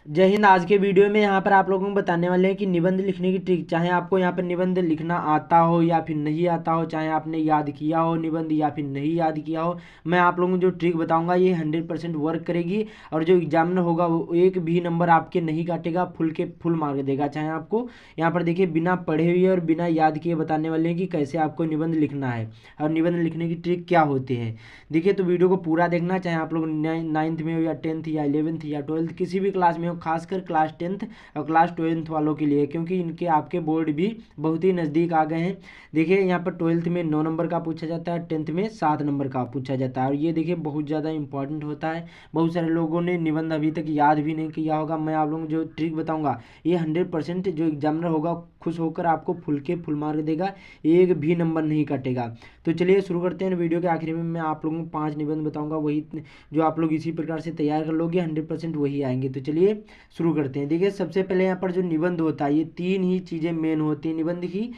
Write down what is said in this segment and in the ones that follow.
जय हिंद। आज के वीडियो में यहाँ पर आप लोगों को बताने वाले हैं कि निबंध लिखने की ट्रिक। चाहे आपको यहाँ पर निबंध लिखना आता हो या फिर नहीं आता हो, चाहे आपने याद किया हो निबंध या फिर नहीं याद किया हो, मैं आप लोगों को जो ट्रिक बताऊंगा ये 100% वर्क करेगी। और जो एग्जामिनर होगा वो एक भी नंबर आपके नहीं काटेगा, फुल के फुल मार्क देगा। चाहे आपको यहाँ पर देखिए बिना पढ़े हुए और बिना याद किए बताने वाले हैं कि कैसे आपको निबंध लिखना है और निबंध लिखने की ट्रिक क्या होती है। देखिए तो वीडियो को पूरा देखना, चाहे आप लोग 9th में हो या 10th या 11th या 12th किसी भी क्लास में हो, खासकर क्लास 10th और क्लास 12th वालों के लिए, क्योंकि इनके आपके बोर्ड भी बहुत ही नज़दीक आ गए हैं। देखिए यहाँ पर 12th में 9 नंबर का पूछा जाता है, 10th में 7 नंबर का पूछा जाता है, और ये देखिए बहुत ज़्यादा इंपॉर्टेंट होता है। बहुत सारे लोगों ने निबंध अभी तक याद भी नहीं किया होगा। मैं आप लोगों को जो ट्रिक बताऊँगा ये 100% जो एग्जामिनर होगा खुश होकर आपको फुल के फुल मार्क देगा, एक भी नंबर नहीं कटेगा। तो चलिए शुरू करते हैं। वीडियो के आखिर में मैं आप लोगों को 5 निबंध बताऊंगा, वही जो आप लोग इसी प्रकार से तैयार कर लोगे 100% वही आएंगे। तो चलिए शुरू करते हैं। देखिए सबसे पहले यहाँ पर जो निबंध होता है ये 3 ही चीज़ें मेन होती हैं निबंध की।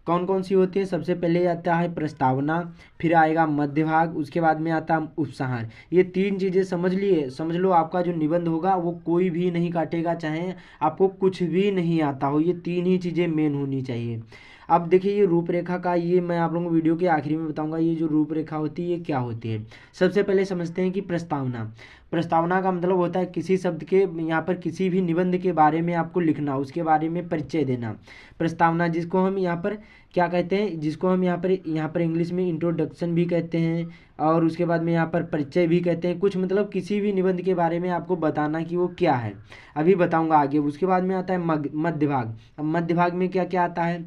कौन कौन सी होती है? सबसे पहले आता है प्रस्तावना, फिर आएगा मध्य भाग, उसके बाद में आता है उपसंहार। ये 3 चीज़ें समझ लिए, समझ लो आपका जो निबंध होगा वो कोई भी नहीं काटेगा, चाहे आपको कुछ भी नहीं आता हो। ये 3 ही चीज़ें मेन होनी चाहिए। अब देखिए ये रूपरेखा का, ये मैं आप लोगों को वीडियो के आखिरी में बताऊंगा ये जो रूपरेखा होती है ये क्या होती है। सबसे पहले समझते हैं कि प्रस्तावना। प्रस्तावना का मतलब होता है किसी शब्द के, यहाँ पर किसी भी निबंध के बारे में आपको लिखना, उसके बारे में परिचय देना। प्रस्तावना जिसको हम यहाँ पर क्या कहते हैं, जिसको हम यहाँ पर इंग्लिश में इंट्रोडक्शन भी कहते हैं, और उसके बाद में यहाँ पर परिचय भी कहते हैं। कुछ मतलब किसी भी निबंध के बारे में आपको बताना कि वो क्या है, अभी बताऊंगा आगे। उसके बाद में आता है मध्य भाग। अब मध्य भाग में क्या क्या आता है?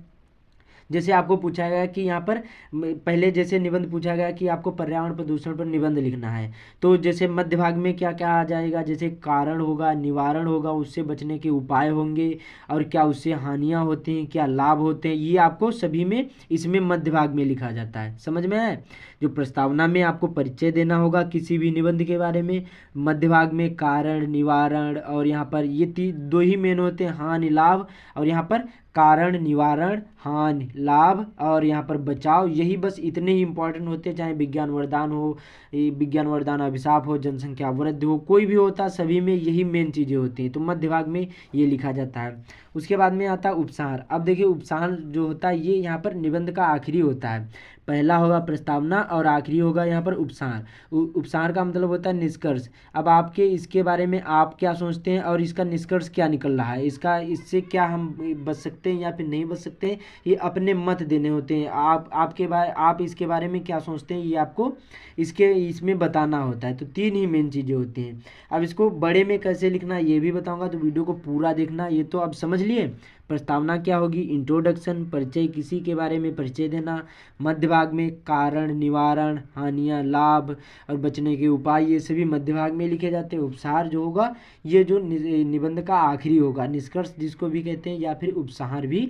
जैसे आपको पूछा गया कि यहाँ पर पहले जैसे निबंध पूछा गया कि आपको पर्यावरण प्रदूषण पर निबंध लिखना है, तो जैसे मध्य भाग में क्या क्या आ जाएगा, जैसे कारण होगा, निवारण होगा, उससे बचने के उपाय होंगे, और क्या उससे हानियाँ होती हैं, क्या लाभ होते हैं, ये आपको सभी में इसमें मध्य भाग में लिखा जाता है। समझ में है? जो प्रस्तावना में आपको परिचय देना होगा किसी भी निबंध के बारे में, मध्य भाग में कारण, निवारण, और यहाँ पर ये दो ही मेन होते हैं, हानि लाभ। और यहाँ पर कारण, निवारण, हानि, लाभ, और यहाँ पर बचाव, यही बस इतने ही इंपॉर्टेंट होते हैं। चाहे विज्ञान वरदान हो, ये विज्ञान वरदान अभिशाप हो, जनसंख्या वृद्धि हो, कोई भी होता, सभी में यही मेन चीज़ें होती हैं। तो मध्य भाग में ये लिखा जाता है। उसके बाद में आता है उपसार। अब देखिए उपसार जो होता है ये यहाँ पर निबंध का आखिरी होता है। पहला होगा प्रस्तावना और आखिरी होगा यहाँ पर उपसार। उपसार का मतलब होता है निष्कर्ष। अब आपके इसके बारे में आप क्या सोचते हैं और इसका निष्कर्ष क्या निकल रहा है, इसका इससे क्या हम बच सकते हैं या फिर नहीं बच सकते हैं, ये अपने मत देने होते हैं। आप इसके बारे में क्या सोचते हैं ये आपको इसमें बताना होता है। तो 3 ही मेन चीज़ें होती हैं। अब इसको बड़े में कैसे लिखना ये भी बताऊंगा, तो वीडियो को पूरा देखना। ये तो अब समझ लिए प्रस्तावना क्या होगी, इंट्रोडक्शन, परिचय, किसी के बारे में परिचय देना। मध्य भाग में कारण, निवारण, हानियाँ, लाभ और बचने के उपाय, ये सभी मध्य भाग में लिखे जाते हैं। उपसार जो होगा ये जो निबंध का आखिरी होगा, निष्कर्ष जिसको भी कहते हैं या फिर उपसंहार भी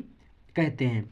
कहते हैं।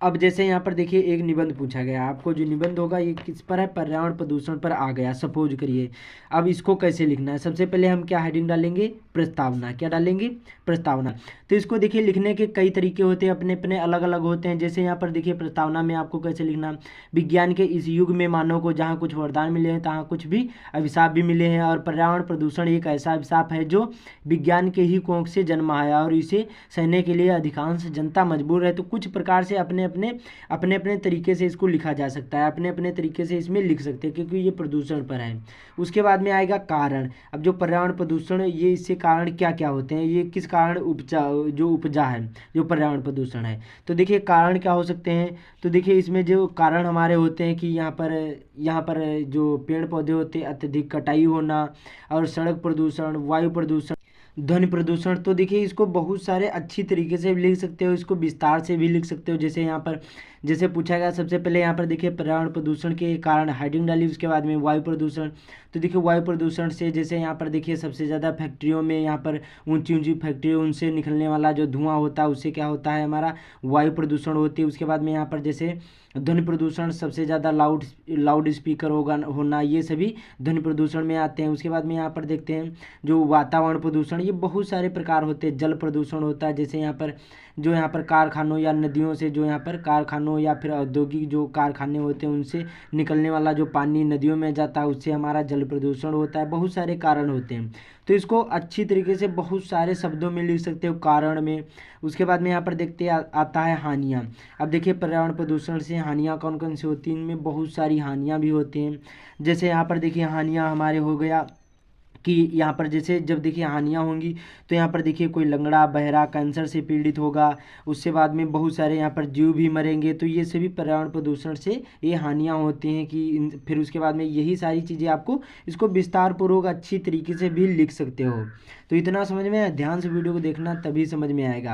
अब जैसे यहाँ पर देखिए एक निबंध पूछा गया, आपको जो निबंध होगा ये किस पर है, पर्यावरण प्रदूषण पर आ गया सपोज करिए। अब इसको कैसे लिखना है, सबसे पहले हम क्या हेडिंग डालेंगे, प्रस्तावना। क्या डालेंगे? प्रस्तावना। तो इसको देखिए लिखने के कई तरीके होते हैं, अपने अपने अलग अलग होते हैं। जैसे यहाँ पर देखिए प्रस्तावना में आपको कैसे लिखना, विज्ञान के इस युग में मानव को जहाँ कुछ वरदान मिले हैं तहाँ कुछ भी अभिशाप भी मिले हैं, और पर्यावरण प्रदूषण एक ऐसा अभिशाप है जो विज्ञान के ही कोख से जन्मा है और इसे सहने के लिए अधिकांश जनता मजबूर है। तो कुछ प्रकार से अपने अपने तरीके से इसको लिखा जा सकता है, अपने अपने तरीके से इसमें लिख सकते हैं, क्योंकि ये प्रदूषण पर है। उसके बाद में आएगा कारण। अब जो पर्यावरण प्रदूषण ये इससे कारण क्या क्या होते हैं, ये किस कारण उपजा है जो पर्यावरण प्रदूषण है। तो देखिए कारण क्या हो सकते हैं, तो देखिए इसमें जो कारण हमारे होते हैं कि यहाँ पर जो पेड़ पौधे होते हैं अत्यधिक कटाई होना, और सड़क प्रदूषण, वायु प्रदूषण, ध्वनि प्रदूषण। तो देखिए इसको बहुत सारे अच्छी तरीके से भी लिख सकते हो, इसको विस्तार से भी लिख सकते हो। जैसे यहाँ पर जैसे पूछा गया, सबसे पहले यहाँ पर देखिए पर्यावरण प्रदूषण के कारण हेडिंग डाली, उसके बाद में वायु प्रदूषण। तो देखिए वायु प्रदूषण से जैसे यहाँ पर देखिए सबसे ज़्यादा फैक्ट्रियों में, यहाँ पर ऊंची ऊंची फैक्ट्री, उनसे निकलने वाला जो धुआं होता है उससे क्या होता है, हमारा वायु प्रदूषण होती है। उसके बाद में यहाँ पर जैसे ध्वनि प्रदूषण, सबसे ज़्यादा लाउड स्पीकर होना, ये सभी ध्वनि प्रदूषण में आते हैं। उसके बाद में यहाँ पर देखते हैं जो वातावरण प्रदूषण, ये बहुत सारे प्रकार होते हैं। जल प्रदूषण होता है, जैसे यहाँ पर कारखानों या नदियों से, जो यहाँ पर कारखानों या फिर औद्योगिक जो कारखाने होते हैं उनसे निकलने वाला जो पानी नदियों में जाता है उससे हमारा जल प्रदूषण होता है। बहुत सारे कारण होते हैं। तो इसको अच्छी तरीके से बहुत सारे शब्दों में लिख सकते हो कारण में। उसके बाद में यहाँ पर देखते आता है हानियाँ। अब देखिए पर्यावरण प्रदूषण से हानियाँ कौन कौन सी होती हैं, इनमें बहुत सारी हानियाँ भी होती हैं। जैसे यहाँ पर देखिए हानियाँ हमारे हो गया कि यहाँ पर जैसे जब देखिए हानियाँ होंगी तो यहाँ पर देखिए कोई लंगड़ा बहरा कैंसर से पीड़ित होगा, उससे बाद में बहुत सारे यहाँ पर जीव भी मरेंगे। तो ये सभी पर्यावरण प्रदूषण से ये हानियाँ होती हैं कि फिर उसके बाद में यही सारी चीज़ें आपको इसको विस्तार पूर्वक अच्छी तरीके से भी लिख सकते हो। तो इतना समझ में आया, ध्यान से वीडियो को देखना तभी समझ में आएगा।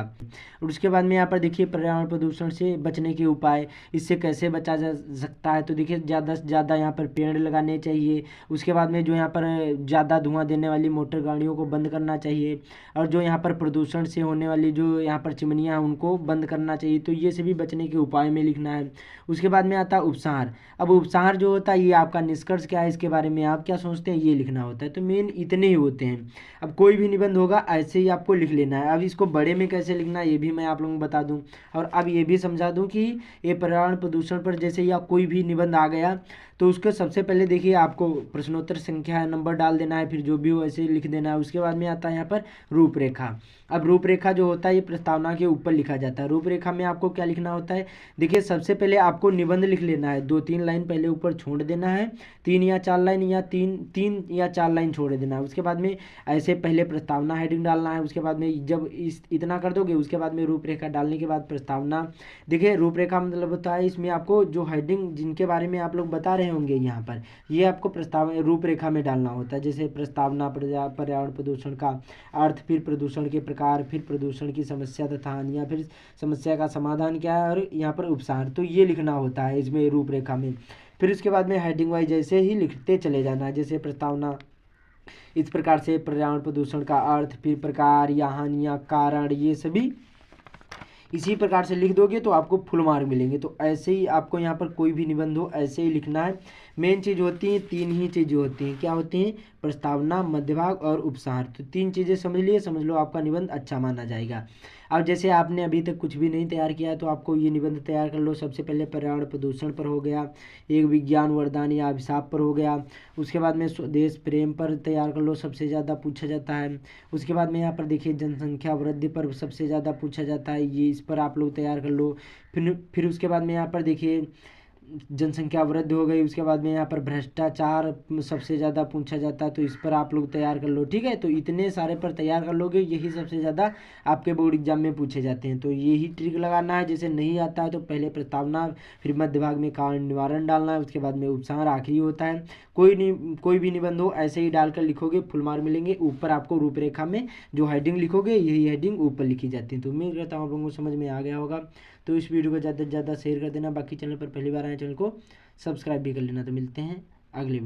और उसके बाद में यहाँ पर देखिए पर्यावरण प्रदूषण से बचने के उपाय, इससे कैसे बचा जा सकता है। तो देखिए ज़्यादा से ज़्यादा यहाँ पर पेड़ लगाने चाहिए। उसके बाद में जो यहाँ पर ज़्यादा धुआं देने वाली मोटर गाड़ियों को बंद करना चाहिए, और जो यहाँ पर प्रदूषण से होने वाली जो यहाँ पर चिमनियाँ उनको बंद करना चाहिए। तो ये सभी बचने के उपाय में लिखना है। उसके बाद में आता है उपसार। अब उपसार जो होता है ये आपका निष्कर्ष क्या है, इसके बारे में आप क्या सोचते हैं, ये लिखना होता है। तो मेन इतने ही होते हैं। अब कोई भी निबंध होगा ऐसे ही आपको लिख लेना है। अब इसको बड़े में कैसे लिखना है ये भी मैं आप लोगों को बता दूं, और अब ये भी समझा दूं कि ये पर्यावरण प्रदूषण पर जैसे या कोई भी निबंध आ गया तो उसके सबसे पहले देखिए आपको प्रश्नोत्तर संख्या नंबर डाल देना है, फिर जो भी हो ऐसे ही लिख देना है। उसके बाद में आता है यहाँ पर रूपरेखा। अब रूपरेखा जो होता है ये प्रस्तावना के ऊपर लिखा जाता है। रूपरेखा में आपको क्या लिखना होता है, देखिए सबसे पहले आपको निबंध लिख लेना है, 2-3 लाइन पहले ऊपर छोड़ देना है, 3 या 4 लाइन या 3 या 4 लाइन छोड़ देना है। उसके बाद में ऐसे पहले प्रस्तावना हेडिंग डालना है। उसके बाद में जब इतना कर दोगे उसके बाद में रूपरेखा डालने के बाद प्रस्तावना। देखिए रूपरेखा मतलब होता है इसमें आपको जो हेडिंग जिनके बारे में आप लोग बता रहे होंगे यहाँ पर, ये आपको प्रस्तावना रूपरेखा में डालना होता है। जैसे प्रस्तावना पर्यावरण प्रदूषण का अर्थ, फिर प्रदूषण के प्रकार, फिर प्रदूषण की समस्या तथा हानियाँ, फिर समस्या का समाधान क्या है, और यहाँ पर उपसार। तो ये लिखना होता है इसमें रूपरेखा में। फिर उसके बाद में हेडिंग वाइज जैसे ही लिखते चले जाना है। जैसे प्रस्तावना इस प्रकार से पर्यावरण प्रदूषण का अर्थ, फिर प्रकार या हानियाँ, कारण, ये सभी इसी प्रकार से लिख दोगे तो आपको फुल मार्क मिलेंगे। तो ऐसे ही आपको यहाँ पर कोई भी निबंध हो ऐसे ही लिखना है। मेन चीज़ होती हैं 3 ही चीज़ें होती हैं, क्या होती हैं, प्रस्तावना, मध्यभाग और उपसार। तो 3 चीज़ें समझ लिए, समझ लो आपका निबंध अच्छा माना जाएगा। अब जैसे आपने अभी तक कुछ भी नहीं तैयार किया है तो आपको ये निबंध तैयार कर लो। सबसे पहले पर्यावरण प्रदूषण पर हो गया, एक विज्ञान वरदान या अभिशाप पर हो गया। उसके बाद में स्वदेश प्रेम पर तैयार कर लो, सबसे ज़्यादा पूछा जाता है। उसके बाद में यहाँ पर देखिए जनसंख्या वृद्धि पर सबसे ज़्यादा पूछा जाता है, ये इस पर आप लोग तैयार कर लो। फिर उसके बाद में यहाँ पर देखिए जनसंख्या वृद्धि हो गई। उसके बाद में यहाँ पर भ्रष्टाचार सबसे ज़्यादा पूछा जाता है, तो इस पर आप लोग तैयार कर लो। ठीक है, तो इतने सारे पर तैयार कर लोगे, यही सबसे ज़्यादा आपके बोर्ड एग्जाम में पूछे जाते हैं। तो यही ट्रिक लगाना है। जैसे नहीं आता है तो पहले प्रस्तावना, फिर मध्य भाग में कारण निवारण डालना है, उसके बाद में उपसार आखिरी होता है। कोई भी निबंध हो ऐसे ही डालकर लिखोगे, फुल मार्क मिलेंगे। ऊपर आपको रूपरेखा में जो हेडिंग लिखोगे यही हेडिंग ऊपर लिखी जाती है। तो उम्मीद करता हूँ आप लोगों को समझ में आ गया होगा। तो इस वीडियो को ज़्यादा से ज़्यादा शेयर कर देना। बाकी चैनल पर पहली बार आए चैनल को सब्सक्राइब भी कर लेना। तो मिलते हैं अगले